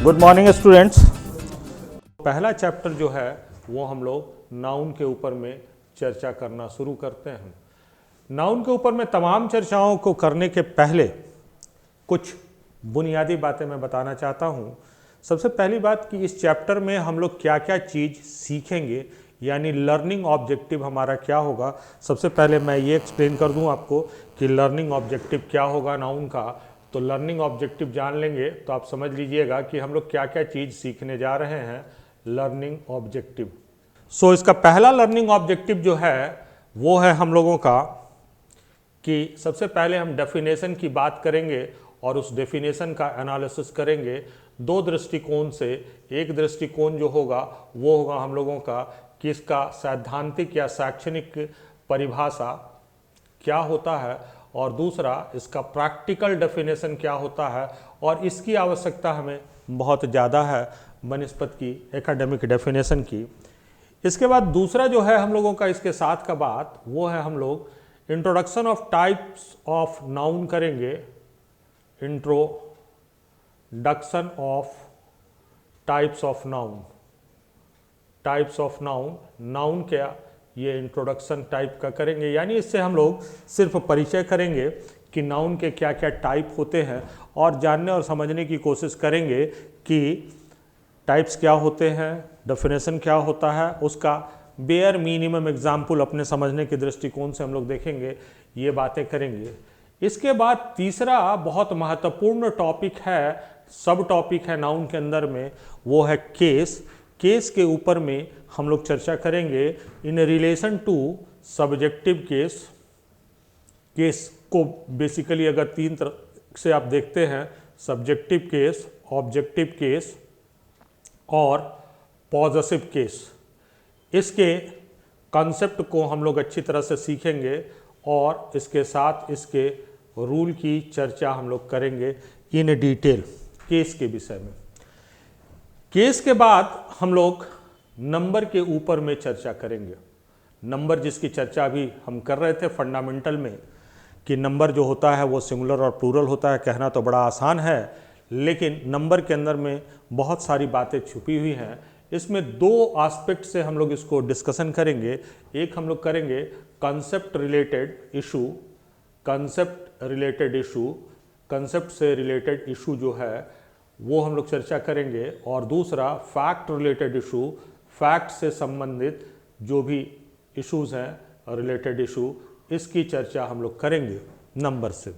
Good morning students. पहला chapter जो है वो हम लोग नाउन के ऊपर में चर्चा करना शुरू करते हैं। नाउन के ऊपर में तमाम चर्चाओं को करने के पहले कुछ बुनियादी बातें मैं बताना चाहता हूँ। सबसे पहली बात कि इस चैप्टर में हम लोग क्या क्या चीज़ सीखेंगे, यानी लर्निंग ऑब्जेक्टिव हमारा क्या होगा। सबसे पहले मैं ये एक्सप्लेन कर दूं आपको कि लर्निंग ऑब्जेक्टिव क्या होगा नाउन का। तो लर्निंग ऑब्जेक्टिव जान लेंगे तो आप समझ लीजिएगा कि हम लोग क्या क्या चीज़ सीखने जा रहे हैं। लर्निंग ऑब्जेक्टिव, सो इसका पहला लर्निंग ऑब्जेक्टिव जो है वो है हम लोगों का कि सबसे पहले हम डेफिनेशन की बात करेंगे और उस डेफिनेशन का एनालिसिस करेंगे दो दृष्टिकोण से। एक दृष्टिकोण जो होगा वो होगा हम लोगों का कि इसका सैद्धांतिक या शैक्षणिक परिभाषा क्या होता है, और दूसरा इसका प्रैक्टिकल डेफिनेशन क्या होता है, और इसकी आवश्यकता हमें बहुत ज़्यादा है बनिस्बत की एकेडमिक डेफिनेशन की। इसके बाद दूसरा जो है हम लोगों का इसके साथ का बात वो है हम लोग introduction of types of noun करेंगे। Introduction of types of noun, types of noun, noun क्या ये इंट्रोडक्शन टाइप का करेंगे, यानी इससे हम लोग सिर्फ परिचय करेंगे कि नाउन के क्या क्या टाइप होते हैं और जानने और समझने की कोशिश करेंगे कि टाइप्स क्या होते हैं, डेफिनेशन क्या होता है, उसका बेयर मिनिमम एग्जाम्पल अपने समझने के दृष्टिकोण से हम लोग देखेंगे, ये बातें करेंगे। इसके बाद तीसरा बहुत महत्वपूर्ण टॉपिक है, सब टॉपिक है नाउन के अंदर में, वो है केस। केस के ऊपर में हम लोग चर्चा करेंगे in relation to subjective case. Case को बेसिकली अगर तीन तरह से आप देखते हैं, सब्जेक्टिव केस, ऑब्जेक्टिव केस और पॉजेसिव केस। इसके कॉन्सेप्ट को हम लोग अच्छी तरह से सीखेंगे और इसके साथ इसके रूल की चर्चा हम लोग करेंगे इन डिटेल केस के विषय में। केस के बाद हम लोग नंबर के ऊपर में चर्चा करेंगे। नंबर जिसकी चर्चा भी हम कर रहे थे फंडामेंटल में कि नंबर जो होता है वो सिंगुलर और प्लूरल होता है। कहना तो बड़ा आसान है, लेकिन नंबर के अंदर में बहुत सारी बातें छुपी हुई हैं। इसमें दो एस्पेक्ट से हम लोग इसको डिस्कशन करेंगे। एक हम लोग करेंगे concept related issue, concept related issue, concept से रिलेटेड इशू जो है वो हम लोग चर्चा करेंगे, और दूसरा फैक्ट रिलेटेड इशू, फैक्ट से संबंधित जो भी इश्यूज हैं रिलेटेड इशू, इसकी चर्चा हम लोग करेंगे नंबर से।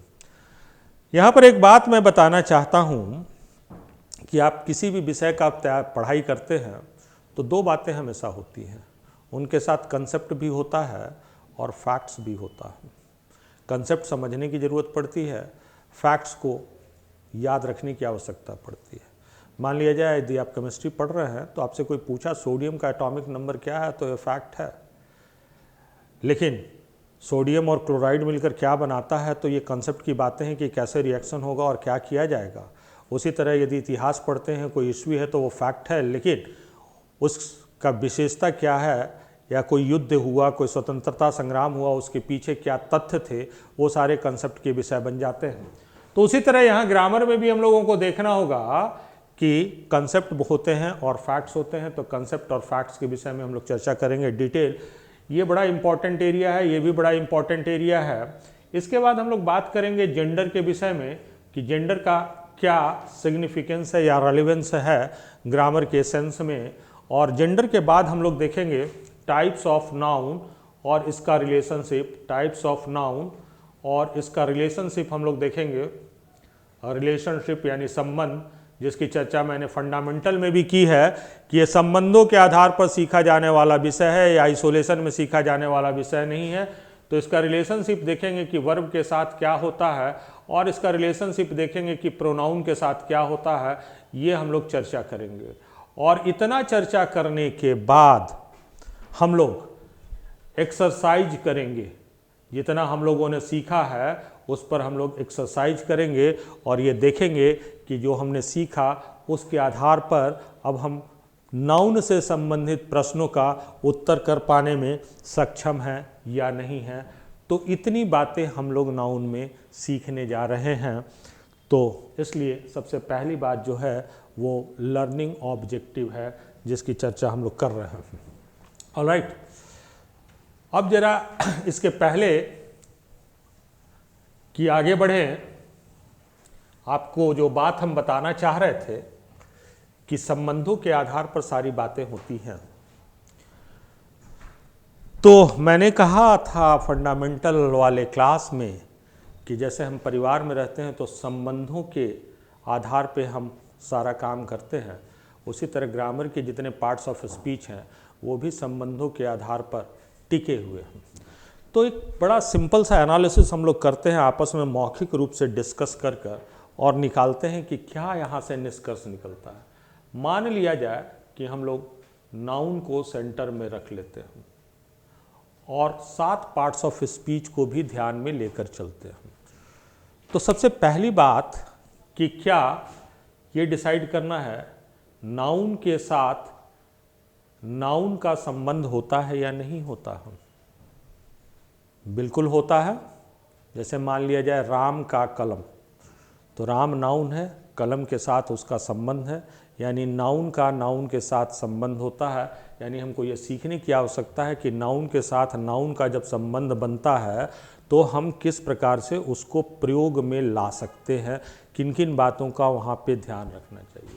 यहाँ पर एक बात मैं बताना चाहता हूँ कि आप किसी भी विषय का पढ़ाई करते हैं तो दो बातें हमेशा होती हैं, उनके साथ कंसेप्ट भी होता है और फैक्ट्स भी होता है। कंसेप्ट समझने की ज़रूरत पड़ती है, फैक्ट्स को याद रखने की आवश्यकता पड़ती है। मान लिया जाए यदि आप केमिस्ट्री पढ़ रहे हैं तो आपसे कोई पूछा सोडियम का एटॉमिक नंबर क्या है, तो ये फैक्ट है, लेकिन सोडियम और क्लोराइड मिलकर क्या बनाता है तो ये कंसेप्ट की बातें हैं कि कैसे रिएक्शन होगा और क्या किया जाएगा। उसी तरह यदि इतिहास पढ़ते हैं, कोई इश्यू है तो वो फैक्ट है, लेकिन उसका विशेषता क्या है, या कोई युद्ध हुआ, कोई स्वतंत्रता संग्राम हुआ, उसके पीछे क्या तथ्य थे, वो सारे कंसेप्ट के विषय बन जाते हैं। तो उसी तरह यहाँ ग्रामर में भी हम लोगों को देखना होगा कि कंसेप्ट होते हैं और फैक्ट्स होते हैं। तो कंसेप्ट और फैक्ट्स के विषय में हम लोग चर्चा करेंगे डिटेल। ये बड़ा इंपॉर्टेंट एरिया है, ये भी बड़ा इंपॉर्टेंट एरिया है। इसके बाद हम लोग बात करेंगे जेंडर के विषय में कि जेंडर का क्या सिग्निफिकेंस है या रेलिवेंस है ग्रामर के सेंस में। और जेंडर के बाद हम लोग देखेंगे टाइप्स ऑफ नाउन और इसका रिलेशनशिप, टाइप्स ऑफ नाउन और इसका रिलेशनशिप हम लोग देखेंगे। रिलेशनशिप यानी संबंध, जिसकी चर्चा मैंने फंडामेंटल में भी की है कि ये संबंधों के आधार पर सीखा जाने वाला विषय है या आइसोलेशन में सीखा जाने वाला विषय नहीं है। तो इसका रिलेशनशिप देखेंगे कि वर्ब के साथ क्या होता है, और इसका रिलेशनशिप देखेंगे कि प्रोनाउन के साथ क्या होता है। ये हम लोग चर्चा करेंगे, और इतना चर्चा करने के बाद हम लोग एक्सरसाइज करेंगे। जितना हम लोगों ने सीखा है उस पर हम लोग एक्सरसाइज करेंगे और ये देखेंगे कि जो हमने सीखा उसके आधार पर अब हम नाउन से संबंधित प्रश्नों का उत्तर कर पाने में सक्षम हैं या नहीं हैं। तो इतनी बातें हम लोग नाउन में सीखने जा रहे हैं। तो इसलिए सबसे पहली बात जो है वो लर्निंग ऑब्जेक्टिव है जिसकी चर्चा हम लोग कर रहे हैं। ऑलराइट, अब जरा इसके पहले कि आगे बढ़ें, आपको जो बात हम बताना चाह रहे थे कि संबंधों के आधार पर सारी बातें होती हैं। तो मैंने कहा था फंडामेंटल वाले क्लास में कि जैसे हम परिवार में रहते हैं तो संबंधों के आधार पे हम सारा काम करते हैं, उसी तरह ग्रामर के जितने पार्ट्स ऑफ स्पीच हैं वो भी संबंधों के आधार पर टिके हुए हैं। तो एक बड़ा सिंपल सा एनालिसिस हम लोग करते हैं आपस में मौखिक रूप से डिस्कस कर और निकालते हैं कि क्या यहाँ से निष्कर्ष निकलता है। मान लिया जाए कि हम लोग नाउन को सेंटर में रख लेते हैं और 7 पार्ट्स ऑफ स्पीच को भी ध्यान में लेकर चलते हैं। तो सबसे पहली बात कि क्या ये डिसाइड करना है नाउन के साथ नाउन का संबंध होता है या नहीं होता है। बिल्कुल होता है। जैसे मान लिया जाए राम का कलम, तो राम नाउन है, कलम के साथ उसका संबंध है, यानी नाउन का नाउन के साथ संबंध होता है। यानी हमको ये सीखने की आवश्यकता है कि नाउन के साथ नाउन का जब संबंध बनता है तो हम किस प्रकार से उसको प्रयोग में ला सकते हैं, किन किन बातों का वहाँ पे ध्यान रखना चाहिए।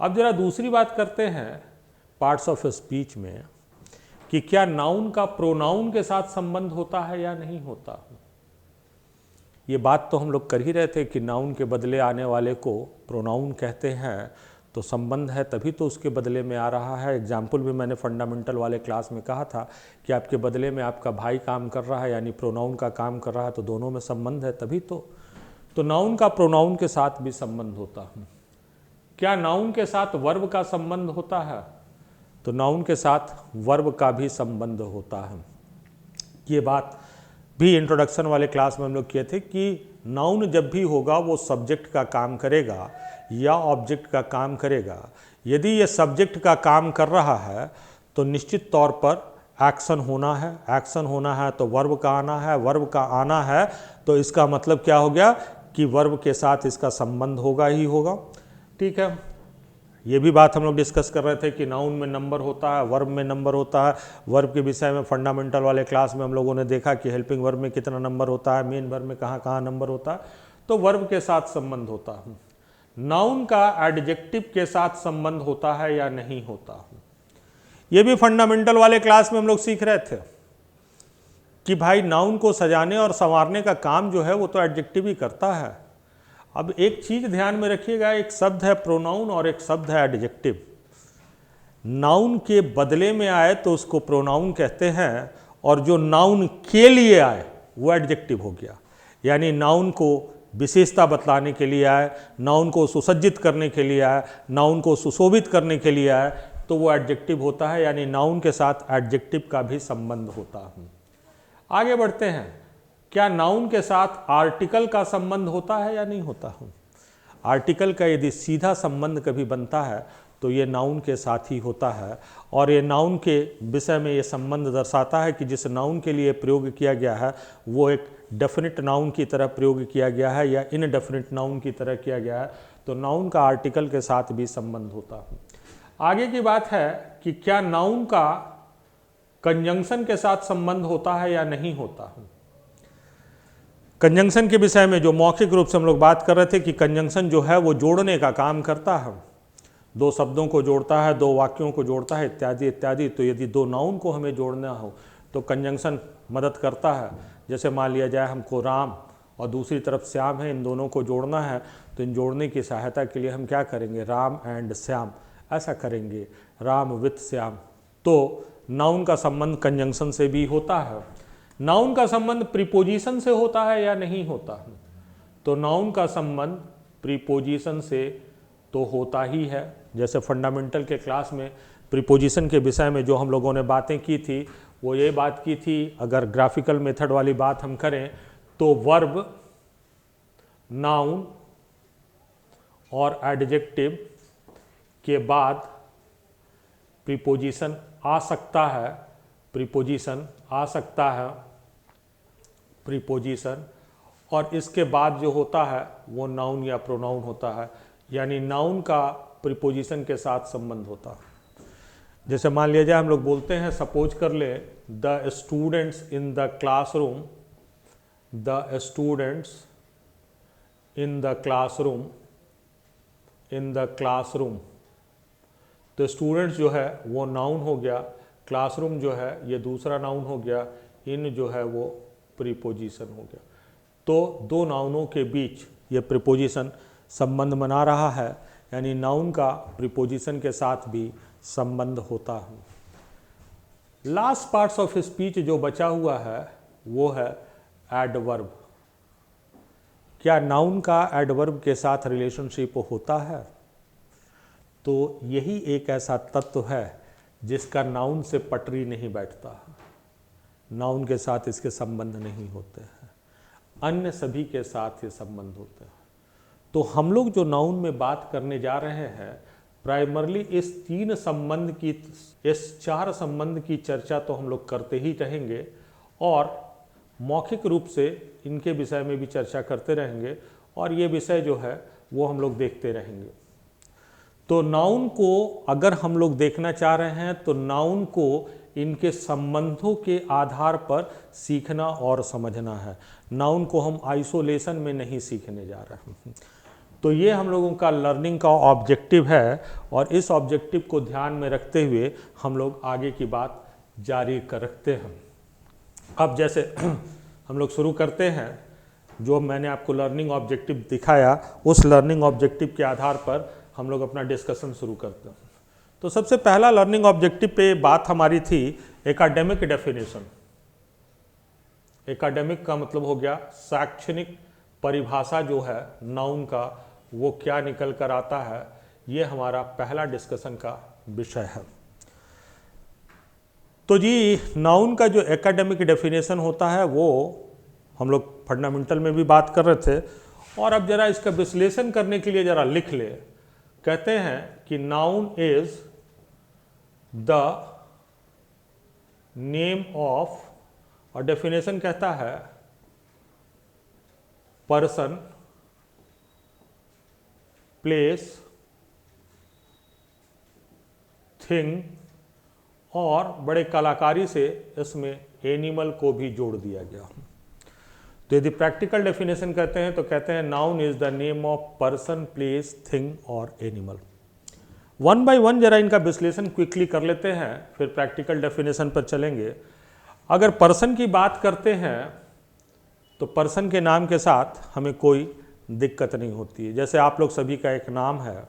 अब जरा दूसरी बात करते हैं पार्ट्स ऑफ स्पीच में कि क्या नाउन का प्रोनाउन के साथ संबंध होता है या नहीं होता। ये बात तो हम लोग कर ही रहे थे कि नाउन के बदले आने वाले को प्रोनाउन कहते हैं, तो संबंध है तभी तो उसके बदले में आ रहा है। एग्जाम्पल भी मैंने फंडामेंटल वाले क्लास में कहा था कि आपके बदले में आपका भाई काम कर रहा है, यानी प्रोनाउन का काम कर रहा है, तो दोनों में संबंध है तभी तो नाउन का प्रोनाउन के साथ भी संबंध होता है। क्या नाउन के साथ वर्ब का संबंध होता है, तो नाउन के साथ वर्ब का भी संबंध होता है। ये बात भी इंट्रोडक्शन वाले क्लास में हम लोग किए थे कि नाउन जब भी होगा वो सब्जेक्ट का काम करेगा या ऑब्जेक्ट का काम करेगा। यदि ये सब्जेक्ट का काम कर रहा है तो निश्चित तौर पर एक्शन होना है, एक्शन होना है तो वर्ब का आना है, वर्ब का आना है तो इसका मतलब क्या हो गया कि वर्ब के साथ इसका संबंध होगा ही होगा। ठीक है, ये भी बात हम लोग डिस्कस कर रहे थे कि नाउन में नंबर होता है, वर्ब में नंबर होता है। वर्ब के विषय में फंडामेंटल वाले क्लास में हम लोगों ने देखा कि हेल्पिंग वर्ब में कितना नंबर होता है, मेन वर्ब में कहाँ कहाँ नंबर होता है, तो वर्ब के साथ संबंध होता है। नाउन का एडजेक्टिव के साथ संबंध होता है या नहीं होता, ये भी फंडामेंटल वाले क्लास में हम लोग सीख रहे थे कि भाई नाउन को सजाने और संवारने का काम जो है वो तो एडजेक्टिव ही करता है। अब एक चीज ध्यान में रखिएगा, एक शब्द है प्रोनाउन और एक शब्द है एडजेक्टिव। नाउन के बदले में आए तो उसको प्रोनाउन कहते हैं और जो नाउन के लिए आए वो एडजेक्टिव हो गया। यानी नाउन को विशेषता बतलाने के लिए आए, नाउन को सुसज्जित करने के लिए आए, नाउन को सुशोभित करने के लिए आए तो वो एडजेक्टिव होता है। यानी नाउन के साथ एडजेक्टिव का भी संबंध होता है। आगे बढ़ते हैं, क्या नाउन के साथ आर्टिकल का संबंध होता है या नहीं होता है। आर्टिकल का यदि सीधा संबंध कभी बनता है तो ये नाउन के साथ ही होता है और ये नाउन के विषय में ये संबंध दर्शाता है कि जिस नाउन के लिए प्रयोग किया गया है वो एक डेफिनेट नाउन की तरह प्रयोग किया गया है या इनडेफिनेट नाउन की तरह किया गया है, तो नाउन का आर्टिकल के साथ भी संबंध होता है। आगे की बात है कि क्या नाउन का कंजंक्शन के साथ संबंध होता है या नहीं होता है। कंजंक्शन के विषय में जो मौखिक रूप से हम लोग बात कर रहे थे कि कंजंक्शन जो है वो जोड़ने का काम करता है, दो शब्दों को जोड़ता है, दो वाक्यों को जोड़ता है, इत्यादि इत्यादि। तो यदि दो नाउन को हमें जोड़ना हो तो कंजंक्शन मदद करता है। जैसे मान लिया जाए हमको राम और दूसरी तरफ श्याम है, इन दोनों को जोड़ना है तो इन जोड़ने की सहायता के लिए हम क्या करेंगे, राम एंड श्याम ऐसा करेंगे, राम विथ श्याम। तो नाउन का संबंध कंजंक्शन से भी होता है। नाउन का संबंध प्रीपोजिशन से होता है या नहीं होता, तो नाउन का संबंध प्रीपोजिशन से तो होता ही है। जैसे फंडामेंटल के क्लास में प्रीपोजिशन के विषय में जो हम लोगों ने बातें की थी वो ये बात की थी, अगर ग्राफिकल मेथड वाली बात हम करें तो वर्ब, नाउन और एडजेक्टिव के बाद प्रीपोजिशन आ सकता है, प्रीपोजिशन आ सकता है, प्रीपोजिशन और इसके बाद जो होता है वो नाउन या प्रोनाउन होता है, यानी नाउन का प्रीपोजिशन के साथ संबंध होता है। जैसे मान लीजिए हम लोग बोलते हैं, सपोज कर ले, the students in the classroom, the students in the classroom, in the classroom. तो स्टूडेंट्स जो है वो नाउन हो गया, क्लासरूम जो है ये दूसरा नाउन हो गया, इन जो है वो प्रीपोजिशन हो गया। तो दो नाउनों के बीच ये प्रीपोजिशन संबंध बना रहा है, यानी नाउन का प्रीपोजिशन के साथ भी संबंध होता है। लास्ट पार्ट्स ऑफ स्पीच जो बचा हुआ है वो है एडवर्ब। क्या नाउन का एडवर्ब के साथ रिलेशनशिप होता है? तो यही एक ऐसा तत्व है जिसका नाउन से पटरी नहीं बैठता है, नाउन के साथ इसके संबंध नहीं होते हैं, अन्य सभी के साथ ये संबंध होते हैं। तो हम लोग जो नाउन में बात करने जा रहे हैं, प्राइमरली इस तीन संबंध की, इस चार संबंध की चर्चा तो हम लोग करते ही रहेंगे और मौखिक रूप से इनके विषय में भी चर्चा करते रहेंगे और ये विषय जो है वो हम लोग देखते रहेंगे। तो नाउन को अगर हम लोग देखना चाह रहे हैं तो नाउन को इनके संबंधों के आधार पर सीखना और समझना है। नाउन को हम आइसोलेशन में नहीं सीखने जा रहे हैं। तो ये हम लोगों का लर्निंग का ऑब्जेक्टिव है और इस ऑब्जेक्टिव को ध्यान में रखते हुए हम लोग आगे की बात जारी रखते हैं। अब जैसे हम लोग शुरू करते हैं, जो मैंने आपको लर्निंग ऑब्जेक्टिव दिखाया उस लर्निंग ऑब्जेक्टिव के आधार पर हम लोग अपना डिस्कशन शुरू करते हैं। तो सबसे पहला लर्निंग ऑब्जेक्टिव पे बात हमारी थी एकेडमिक डेफिनेशन। एकेडमिक का मतलब हो गया शैक्षणिक परिभाषा जो है नाउन का, वो क्या निकल कर आता है, ये हमारा पहला डिस्कशन का विषय है। तो जी नाउन का जो एकेडमिक डेफिनेशन होता है वो हम लोग फंडामेंटल में भी बात कर रहे थे और अब जरा इसका विश्लेषण करने के लिए जरा लिख ले। कहते हैं कि noun is the name of, और डेफिनेशन कहता है पर्सन, प्लेस, थिंग, और बड़े कलाकारी से इसमें एनिमल को भी जोड़ दिया गया। तो यदि प्रैक्टिकल डेफिनेशन कहते हैं तो कहते हैं noun is the name of person, place, thing और एनिमल। वन बाय वन जरा इनका विश्लेषण क्विकली कर लेते हैं, फिर प्रैक्टिकल डेफिनेशन पर चलेंगे। अगर पर्सन की बात करते हैं तो पर्सन के नाम के साथ हमें कोई दिक्कत नहीं होती है। जैसे आप लोग सभी का एक नाम है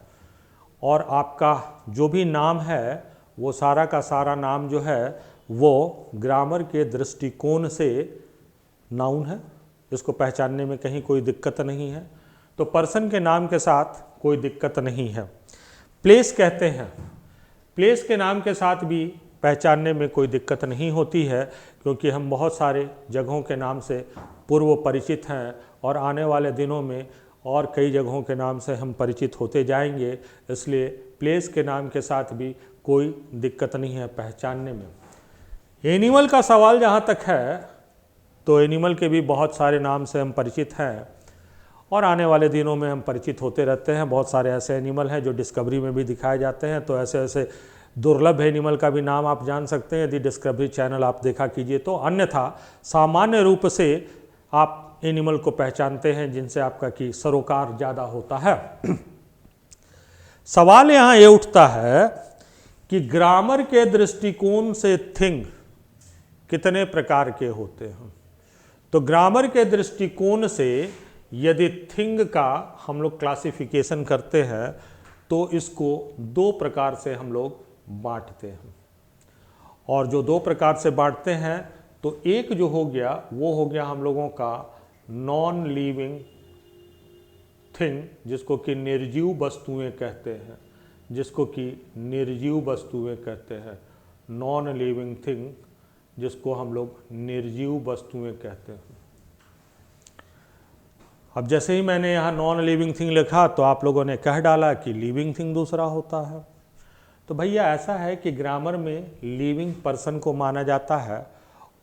और आपका जो भी नाम है वो सारा का सारा नाम जो है वो ग्रामर के दृष्टिकोण से नाउन है, इसको पहचानने में कहीं कोई दिक्कत नहीं है। तो पर्सन के नाम के साथ कोई दिक्कत नहीं है। प्लेस कहते हैं, प्लेस के नाम के साथ भी पहचानने में कोई दिक्कत नहीं होती है, क्योंकि हम बहुत सारे जगहों के नाम से पूर्व परिचित हैं और आने वाले दिनों में और कई जगहों के नाम से हम परिचित होते जाएंगे, इसलिए प्लेस के नाम के साथ भी कोई दिक्कत नहीं है पहचानने में। एनिमल का सवाल जहाँ तक है तो एनिमल के भी बहुत सारे नाम से हम परिचित हैं और आने वाले दिनों में हम परिचित होते रहते हैं। बहुत सारे ऐसे एनिमल हैं जो डिस्कवरी में भी दिखाए जाते हैं, तो ऐसे ऐसे दुर्लभ एनिमल का भी नाम आप जान सकते हैं यदि डिस्कवरी चैनल आप देखा कीजिए तो। अन्यथा सामान्य रूप से आप एनिमल को पहचानते हैं जिनसे आपका कि सरोकार ज़्यादा होता है। सवाल यहाँ ये उठता है कि ग्रामर के दृष्टिकोण से थिंग कितने प्रकार के होते हैं। तो ग्रामर के दृष्टिकोण से यदि थिंग का हम लोग क्लासिफिकेशन करते हैं तो इसको दो प्रकार से हम लोग बांटते हैं, और जो दो प्रकार से बांटते हैं तो एक जो हो गया वो हो गया हम लोगों का नॉन लिविंग थिंग, जिसको कि निर्जीव वस्तुएं कहते हैं, जिसको कि निर्जीव वस्तुएं कहते हैं। नॉन लिविंग थिंग जिसको हम लोग निर्जीव वस्तुएं कहते हैं। अब जैसे ही मैंने यहाँ नॉन लिविंग थिंग लिखा तो आप लोगों ने कह डाला कि लिविंग थिंग दूसरा होता है। तो भैया ऐसा है कि ग्रामर में लिविंग पर्सन को माना जाता है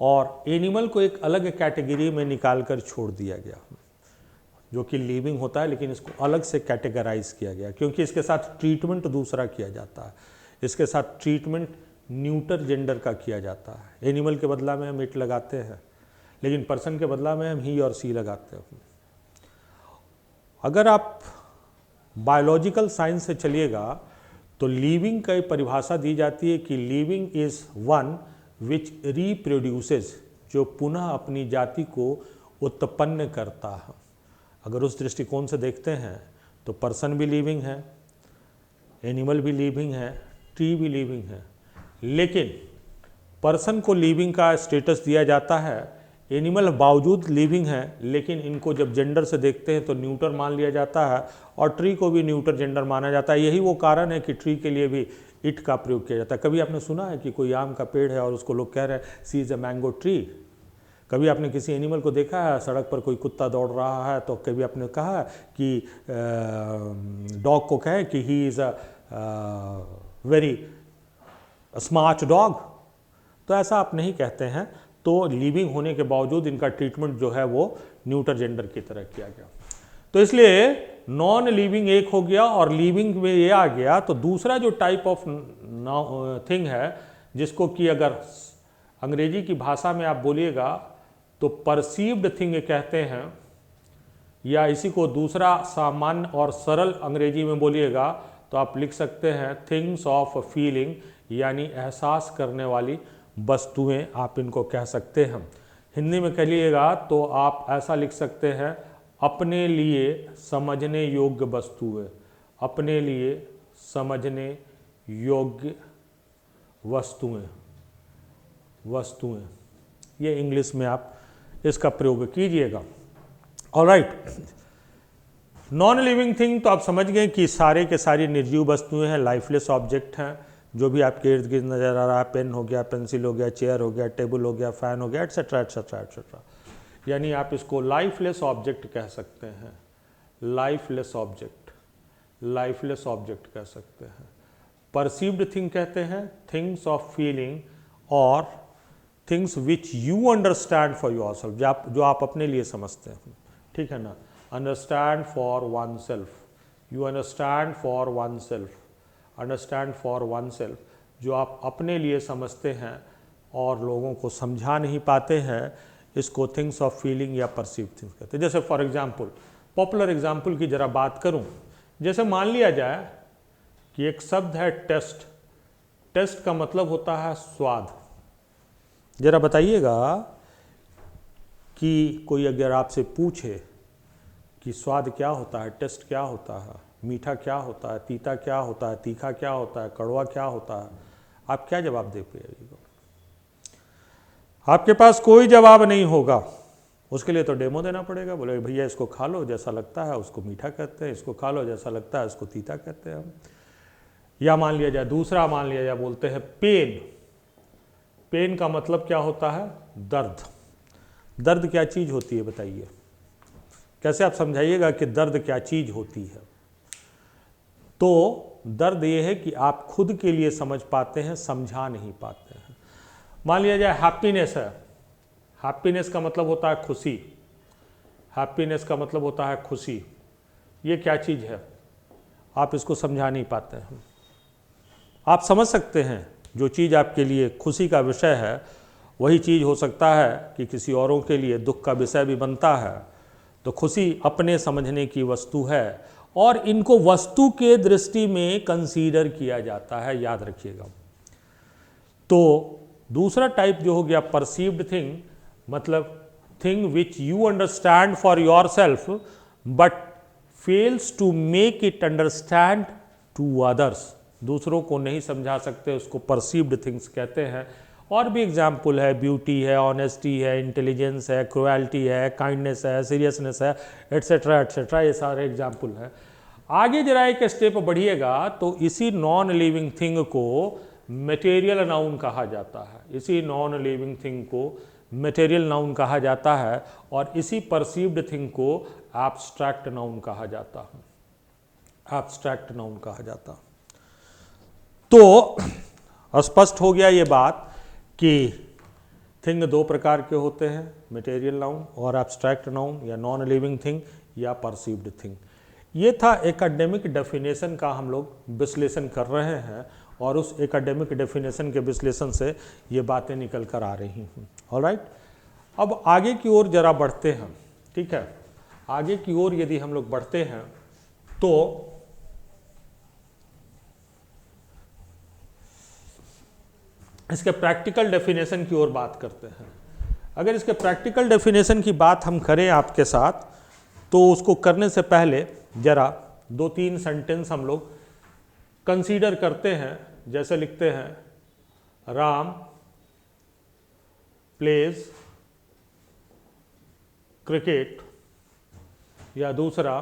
और एनिमल को एक अलग कैटेगरी में निकाल कर छोड़ दिया गया। जो कि लिविंग होता है, लेकिन इसको अलग से कैटेगराइज किया गया क्योंकि इसके साथ ट्रीटमेंट दूसरा किया जाता है। इसके साथ ट्रीटमेंट न्यूटर जेंडर का किया जाता है। एनिमल के बदला में हम इट लगाते हैं, लेकिन पर्सन के बदला में हम ही और सी लगाते हैं। अगर आप बायोलॉजिकल साइंस से चलिएगा तो लिविंग की परिभाषा दी जाती है कि living is one which reproduces, जो पुनः अपनी जाति को उत्पन्न करता है। अगर उस दृष्टिकोण से देखते हैं तो पर्सन भी लिविंग है, एनिमल भी लिविंग है, ट्री भी लिविंग है, लेकिन पर्सन को लिविंग का स्टेटस दिया जाता है, एनिमल बावजूद लिविंग है, लेकिन इनको जब जेंडर से देखते हैं तो न्यूटर मान लिया जाता है और ट्री को भी न्यूटर जेंडर माना जाता है। यही वो कारण है कि ट्री के लिए भी इट का प्रयोग किया जाता है। कभी आपने सुना है कि कोई आम का पेड़ है और उसको लोग कह रहे हैं सी इज़ अ मैंगो ट्री? कभी आपने किसी एनिमल को देखा है, सड़क पर कोई कुत्ता दौड़ रहा है तो कभी आपने कहा कि डॉग को कहे कि he is a very smart dog? तो ऐसा आप नहीं कहते हैं। तो लिविंग होने के बावजूद इनका ट्रीटमेंट जो है वो न्यूटर जेंडर की तरह किया गया। तो इसलिए नॉन लिविंग एक हो गया और लिविंग में ये आ गया। तो दूसरा जो टाइप ऑफ थिंग है जिसको कि अगर अंग्रेजी की भाषा में आप बोलिएगा तो परसीव्ड थिंग कहते हैं, या इसी को दूसरा सामान्य और सरल अंग्रेजी में बोलिएगा तो आप लिख सकते हैं थिंग्स ऑफ फीलिंग, यानी एहसास करने वाली वस्तुएं आप इनको कह सकते हैं। हिंदी में कहिएगा तो आप ऐसा लिख सकते हैं अपने लिए समझने योग्य वस्तुएं, अपने लिए समझने योग्य वस्तुएं, ये इंग्लिश में आप इसका प्रयोग कीजिएगा। ऑलराइट, नॉन लिविंग थिंग तो आप समझ गए कि सारे के सारी निर्जीव वस्तुएं हैं, लाइफलेस ऑब्जेक्ट हैं, जो भी आपके इर्द गिर्द नजर आ रहा है, पेन हो गया, पेंसिल हो गया, चेयर हो गया, टेबल हो गया, फैन हो गया, एटसेट्रा एटसेट्रा एटसेट्रा, यानी आप इसको लाइफलेस ऑब्जेक्ट कह सकते हैं। लाइफलेस ऑब्जेक्ट, लाइफलेस ऑब्जेक्ट कह सकते हैं। परसीव्ड थिंग कहते हैं थिंग्स ऑफ फीलिंग और things which you understand for yourself, जो आप अपने लिए समझते हैं, ठीक है ना। Understand for one self, you understand for one self, understand for one self, जो आप अपने लिए समझते हैं और लोगों को समझा नहीं पाते हैं, इसको थिंग्स ऑफ फीलिंग या परसीव थिंग्स कहते हैं। जैसे फॉर एग्जांपल, पॉपुलर एग्जांपल की जरा बात करूं, जैसे मान लिया जाए कि एक शब्द है टेस्ट। टेस्ट का मतलब होता है स्वाद। जरा बताइएगा कि कोई अगर आपसे पूछे कि स्वाद क्या होता है, टेस्ट क्या होता है, मीठा क्या होता है, तीता क्या होता है, तीखा क्या होता है, कड़वा क्या होता है, आप क्या जवाब दे पाइएगा? आपके पास कोई जवाब नहीं होगा। उसके लिए तो डेमो देना पड़ेगा, बोले भैया इसको खा लो, जैसा लगता है उसको मीठा कहते हैं, इसको खा लो, जैसा लगता है उसको तीता कहते हैं हम। या मान लिया जाए, दूसरा मान लिया जाए, बोलते हैं पेन। पेन का मतलब क्या होता है? दर्द। दर्द क्या चीज़ होती है बताइए? कैसे आप समझाइएगा कि दर्द क्या चीज़ होती है? तो दर्द ये है कि आप खुद के लिए समझ पाते हैं, समझा नहीं पाते हैं। मान लिया जाए हैप्पीनेस है। हैप्पीनेस का मतलब होता है खुशी। हैप्पीनेस का मतलब होता है खुशी। ये क्या चीज़ है? आप इसको समझा नहीं पाते हैं। आप समझ सकते हैं जो चीज़ आपके लिए खुशी का विषय है, वही चीज़ हो सकता है कि किसी औरों के लिए दुख का विषय भी बनता है। तो खुशी अपने समझने की वस्तु है और इनको वस्तु के दृष्टि में कंसीडर किया जाता है, याद रखिएगा। तो दूसरा टाइप जो हो गया परसीव्ड थिंग, मतलब thing which you understand for yourself but fails to make it understand to others. दूसरों को नहीं समझा सकते, उसको परसीव्ड थिंग्स कहते हैं। और भी एग्जाम्पल है, ब्यूटी है, ऑनेस्टी है, इंटेलिजेंस है, क्रुएल्टी है, काइंडनेस है, सीरियसनेस है, एट्सेट्रा एट्सेट्रा, ये सारे एग्जाम्पल हैं। आगे जरा एक स्टेप बढ़िएगा तो इसी नॉन लिविंग थिंग को मटेरियल नाउन कहा जाता है। इसी नॉन लिविंग थिंग को मटेरियल नाउन कहा जाता है और इसी परसीव्ड थिंग को एब्स्ट्रैक्ट नाउन कहा जाता है। एब्स्ट्रैक्ट नाउन कहा जाता है। तो स्पष्ट हो गया ये बात कि थिंग दो प्रकार के होते हैं, मटेरियल नाउन और एब्स्ट्रैक्ट नाउन या नॉन लिविंग थिंग। या परसीव्ड थिंग। ये था एकेडमिक डेफिनेशन का हम लोग विश्लेषण कर रहे हैं और उस एकेडमिक डेफिनेशन के विश्लेषण से ये बातें निकल कर आ रही हैं। ऑलराइट, अब आगे की ओर जरा बढ़ते हैं। ठीक है, आगे की ओर यदि हम लोग बढ़ते हैं तो इसके प्रैक्टिकल डेफिनेशन की ओर बात करते हैं। अगर इसके प्रैक्टिकल डेफिनेशन की बात हम करें आपके साथ, तो उसको करने से पहले जरा 2-3 सेंटेंस हम लोग कंसीडर करते हैं। जैसे लिखते हैं, राम प्लेज क्रिकेट, या दूसरा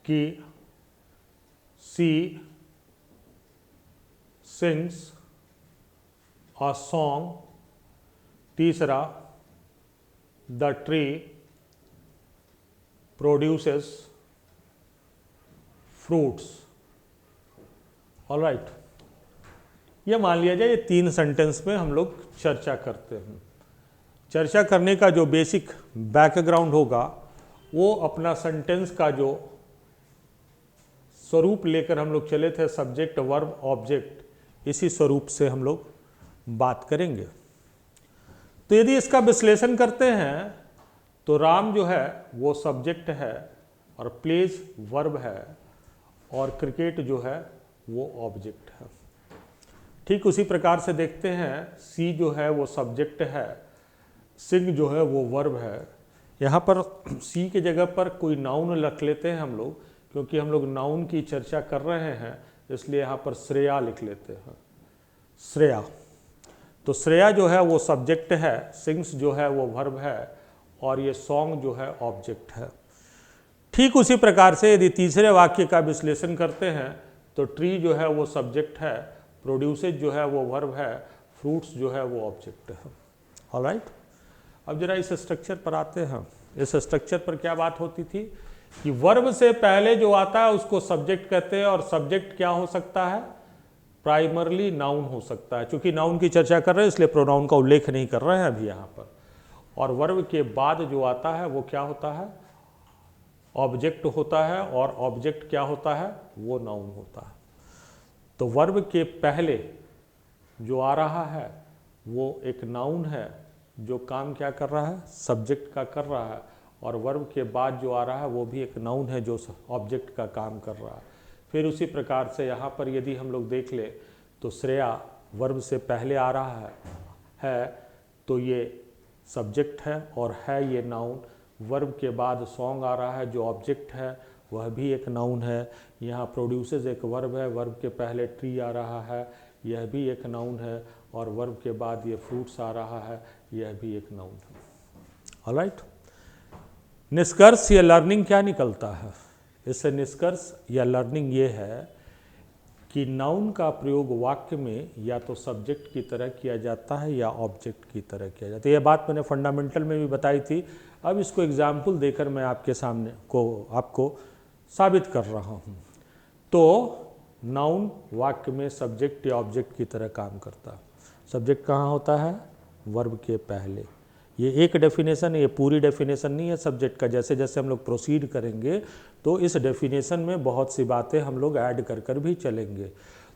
कि सी सिंग्स अ सॉन्ग, तीसरा the tree produces fruits. Alright, ये मान लिया जाए ये 3 सेंटेंस में हम लोग चर्चा करते हैं। चर्चा करने का जो बेसिक बैकग्राउंड होगा वो अपना सेंटेंस का जो स्वरूप लेकर हम लोग चले थे, सब्जेक्ट वर्ब ऑब्जेक्ट, इसी स्वरूप से हम लोग बात करेंगे। तो यदि इसका विश्लेषण करते हैं तो राम जो है वो सब्जेक्ट है और प्लेज वर्ब है और क्रिकेट जो है वो ऑब्जेक्ट है। ठीक उसी प्रकार से देखते हैं, सी जो है वो सब्जेक्ट है, सिंग जो है वो वर्ब है। यहाँ पर सी के जगह पर कोई नाउन रख लेते हैं हम लोग, क्योंकि हम लोग नाउन की चर्चा कर रहे हैं, इसलिए यहाँ पर श्रेया लिख लेते हैं, श्रेया। तो श्रेया जो है वो सब्जेक्ट है, सिंग्स जो है वो वर्ब है और ये सॉन्ग जो है ऑब्जेक्ट है। ठीक उसी प्रकार से यदि तीसरे वाक्य का विश्लेषण करते हैं तो ट्री जो है वो सब्जेक्ट है, प्रोड्यूसेस जो है वो वर्ब है, फ्रूट्स जो है वो ऑब्जेक्ट है। ऑलराइट, अब जरा इस स्ट्रक्चर पर आते हैं। इस स्ट्रक्चर पर क्या बात होती थी कि वर्ब से पहले जो आता है उसको सब्जेक्ट कहते हैं, और सब्जेक्ट क्या हो सकता है, प्राइमरली नाउन हो सकता है। चूंकि नाउन की चर्चा कर रहे हैं इसलिए प्रोनाउन का उल्लेख नहीं कर रहे हैं अभी यहाँ पर। और वर्ब के बाद जो आता है वो क्या होता है, ऑब्जेक्ट होता है, और ऑब्जेक्ट क्या होता है, वो नाउन होता है। तो वर्ब के पहले जो आ रहा है वो एक नाउन है जो काम क्या कर रहा है, सब्जेक्ट का कर रहा है, और वर्ब के बाद जो आ रहा है वो भी एक नाउन है जो ऑब्जेक्ट का काम कर रहा है। फिर उसी प्रकार से यहाँ पर यदि हम लोग देख ले तो श्रेया वर्ब से पहले आ रहा है तो ये सब्जेक्ट है और है ये नाउन। वर्ब के बाद सॉन्ग आ रहा है जो ऑब्जेक्ट है, वह भी एक नाउन है। यहाँ प्रोड्यूसेस एक वर्ब है, वर्ब के पहले ट्री आ रहा है, यह भी एक नाउन है, और वर्ब के बाद ये फ्रूट्स आ रहा है, यह भी एक नाउन है। ऑलराइट, निष्कर्ष या लर्निंग क्या निकलता है, इससे निष्कर्ष या लर्निंग ये है कि नाउन का प्रयोग वाक्य में या तो सब्जेक्ट की तरह किया जाता है या ऑब्जेक्ट की तरह किया जाता है। यह बात मैंने फंडामेंटल में भी बताई थी, अब इसको एग्जाम्पल देकर मैं आपके सामने आपको साबित कर रहा हूँ। तो नाउन वाक्य में सब्जेक्ट या ऑब्जेक्ट की तरह काम करता है। सब्जेक्ट कहाँ होता है, वर्ब के पहले। ये एक डेफिनेशन है, ये पूरी डेफिनेशन नहीं है सब्जेक्ट का। जैसे जैसे हम लोग प्रोसीड करेंगे तो इस डेफिनेशन में बहुत सी बातें हम लोग ऐड कर कर भी चलेंगे।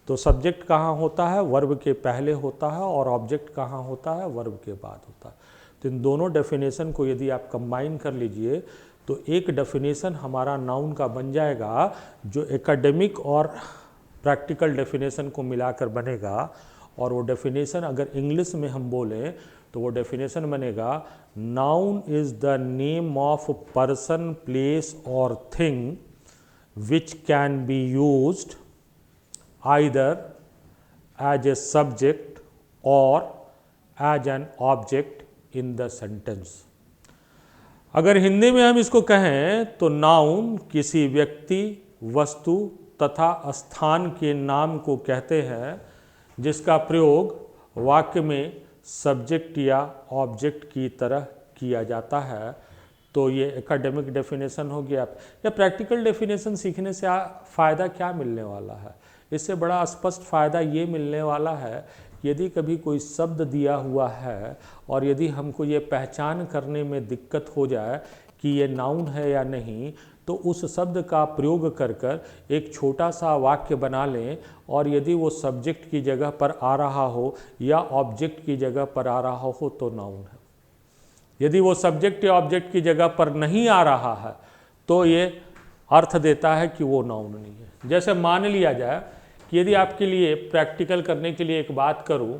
तो सब्जेक्ट कहाँ होता है, वर्ब के पहले होता है, और ऑब्जेक्ट कहाँ होता है, वर्ब के बाद होता है। तो इन दोनों डेफिनेशन को यदि आप कंबाइन कर लीजिए तो एक डेफिनेशन हमारा नाउन का बन जाएगा, जो एकेडमिक और प्रैक्टिकल डेफिनेशन को मिलाकर बनेगा। और वो डेफिनेशन अगर इंग्लिश में हम बोलें तो वो डेफिनेशन बनेगा, noun is the name of person, place और thing which can be used either as a subject और as an object in the sentence. अगर हिंदी में हम इसको कहें तो नाउन किसी व्यक्ति, वस्तु तथा स्थान के नाम को कहते हैं जिसका प्रयोग वाक्य में सब्जेक्ट या ऑब्जेक्ट की तरह किया जाता है। तो ये एकेडमिक डेफिनेशन हो गया। या प्रैक्टिकल डेफिनेशन सीखने से फ़ायदा क्या मिलने वाला है, इससे बड़ा स्पष्ट फ़ायदा ये मिलने वाला है, यदि कभी कोई शब्द दिया हुआ है और यदि हमको ये पहचान करने में दिक्कत हो जाए कि ये नाउन है या नहीं, तो उस शब्द का प्रयोग कर कर एक छोटा सा वाक्य बना लें, और यदि वो सब्जेक्ट की जगह पर आ रहा हो या ऑब्जेक्ट की जगह पर आ रहा हो तो नाउन है। यदि वो सब्जेक्ट या ऑब्जेक्ट की जगह पर नहीं आ रहा है तो ये अर्थ देता है कि वो नाउन नहीं है। जैसे मान लिया जाए कि यदि आपके लिए प्रैक्टिकल करने के लिए एक बात करूं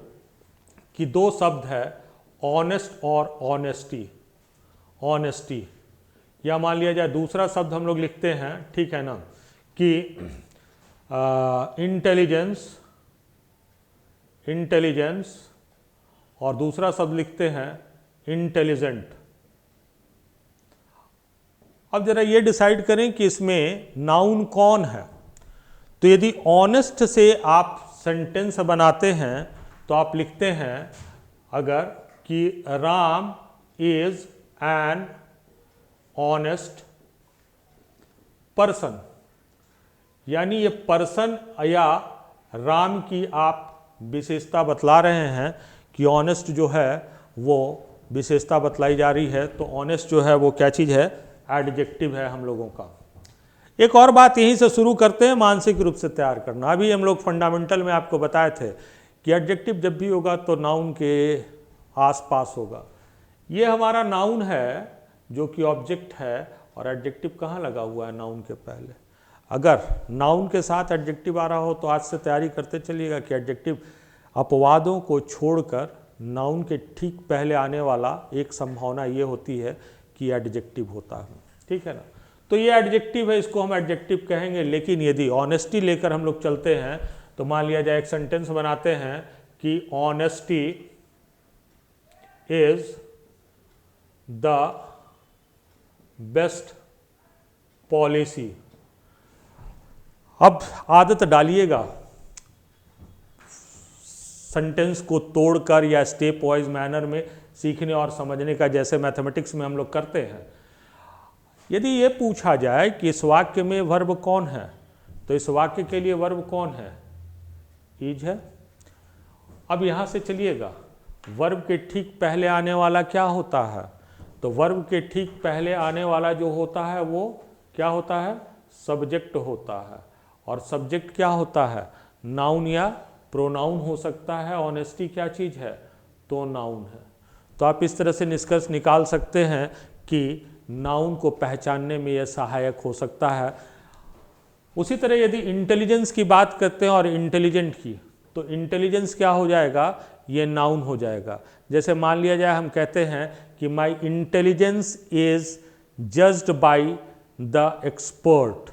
कि दो शब्द है ऑनेस्ट और ऑनेस्टी, ऑनेस्टी, या मान लिया जाए दूसरा शब्द हम लोग लिखते हैं, ठीक है ना, कि इंटेलिजेंस, इंटेलिजेंस, और दूसरा शब्द लिखते हैं इंटेलिजेंट। अब जरा ये डिसाइड करें कि इसमें नाउन कौन है। तो यदि ऑनेस्ट से आप सेंटेंस बनाते हैं तो आप लिखते हैं अगर कि Ram is an honest person, यानी ये पर्सन या राम की आप विशेषता बतला रहे हैं कि ऑनेस्ट जो है वो विशेषता बतलाई जा रही है। तो ऑनेस्ट जो है वो क्या चीज़ है, एडजेक्टिव है हम लोगों का। एक और बात यहीं से शुरू करते हैं, मानसिक रूप से तैयार करना। अभी हम लोग फंडामेंटल में आपको बताए थे कि एडजेक्टिव जब भी होगा तो नाउन के आसपास होगा। ये हमारा नाउन है जो कि ऑब्जेक्ट है, और एडजेक्टिव कहाँ लगा हुआ है, नाउन के पहले। अगर नाउन के साथ एडजेक्टिव आ रहा हो तो आज से तैयारी करते चलिएगा कि एडजेक्टिव अपवादों को छोड़कर नाउन के ठीक पहले आने वाला एक संभावना ये होती है कि एडजेक्टिव होता है, ठीक है ना। तो ये एडजेक्टिव है, इसको हम एडजेक्टिव कहेंगे। लेकिन यदि ऑनेस्टी लेकर हम लोग चलते हैं तो मान लिया जाए एक सेंटेंस बनाते हैं कि honesty is the best policy. अब आदत डालिएगा सेंटेंस को तोड़कर या स्टेप वाइज मैनर में सीखने और समझने का, जैसे मैथमेटिक्स में हम लोग करते हैं। यदि ये पूछा जाए कि इस वाक्य में वर्ब कौन है, तो इस वाक्य के लिए वर्ब कौन है, इज है। अब यहाँ से चलिएगा, वर्ब के ठीक पहले आने वाला क्या होता है, तो वर्ब के ठीक पहले आने वाला जो होता है वो क्या होता है, सब्जेक्ट होता है। और सब्जेक्ट क्या होता है, नाउन या प्रोनाउन हो सकता है। ऑनेस्टी क्या चीज़ है, तो नाउन है। तो आप इस तरह से निष्कर्ष निकाल सकते हैं कि नाउन को पहचानने में यह सहायक हो सकता है। उसी तरह यदि इंटेलिजेंस की बात करते हैं और इंटेलिजेंट की, तो इंटेलिजेंस क्या हो जाएगा, ये नाउन हो जाएगा। जैसे मान लिया जाए हम कहते हैं कि माई intelligence is judged by the expert.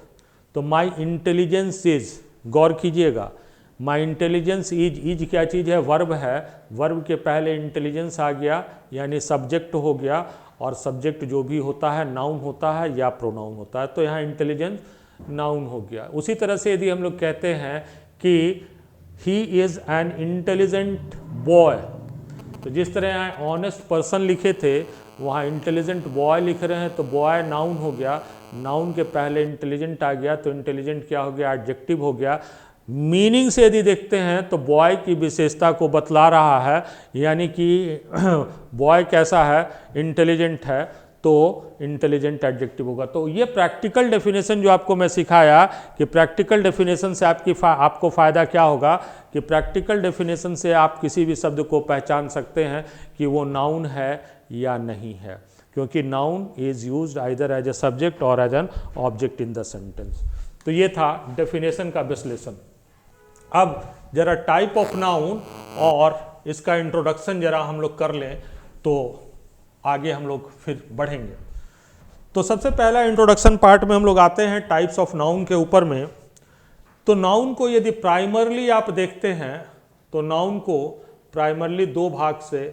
तो माई इंटेलिजेंस इज, गौर कीजिएगा, माई इंटेलिजेंस इज क्या चीज़ है, वर्ब है। वर्ब के पहले इंटेलिजेंस आ गया यानी सब्जेक्ट हो गया, और सब्जेक्ट जो भी होता है नाउन होता है या प्रोनाउन होता है। तो यहाँ इंटेलिजेंस नाउन हो गया। उसी तरह से यदि हम लोग कहते हैं कि he is an intelligent boy, तो जिस तरह यहाँ ऑनेस्ट पर्सन लिखे थे वहाँ इंटेलिजेंट बॉय लिख रहे हैं, तो बॉय नाउन हो गया, नाउन के पहले इंटेलिजेंट आ गया, तो इंटेलिजेंट क्या हो गया, एडजेक्टिव हो गया। मीनिंग से यदि देखते हैं तो बॉय की विशेषता को बतला रहा है, यानी कि बॉय कैसा है, इंटेलिजेंट है, तो इंटेलिजेंट एडजेक्टिव होगा। तो ये प्रैक्टिकल डेफिनेशन जो आपको मैं सिखाया कि प्रैक्टिकल डेफिनेशन से आपको फ़ायदा क्या होगा, कि प्रैक्टिकल डेफिनेशन से आप किसी भी शब्द को पहचान सकते हैं कि वो नाउन है या नहीं है, क्योंकि noun is used either as a subject और as an object in the sentence. तो ये था डेफिनेशन का विश्लेषण। अब जरा टाइप ऑफ नाउन और इसका इंट्रोडक्शन जरा हम लोग कर लें तो आगे हम लोग फिर बढ़ेंगे। तो सबसे पहला इंट्रोडक्शन पार्ट में हम लोग आते हैं टाइप्स ऑफ नाउन के ऊपर में। तो नाउन को यदि प्राइमरली आप देखते हैं तो नाउन को प्राइमरली दो भाग से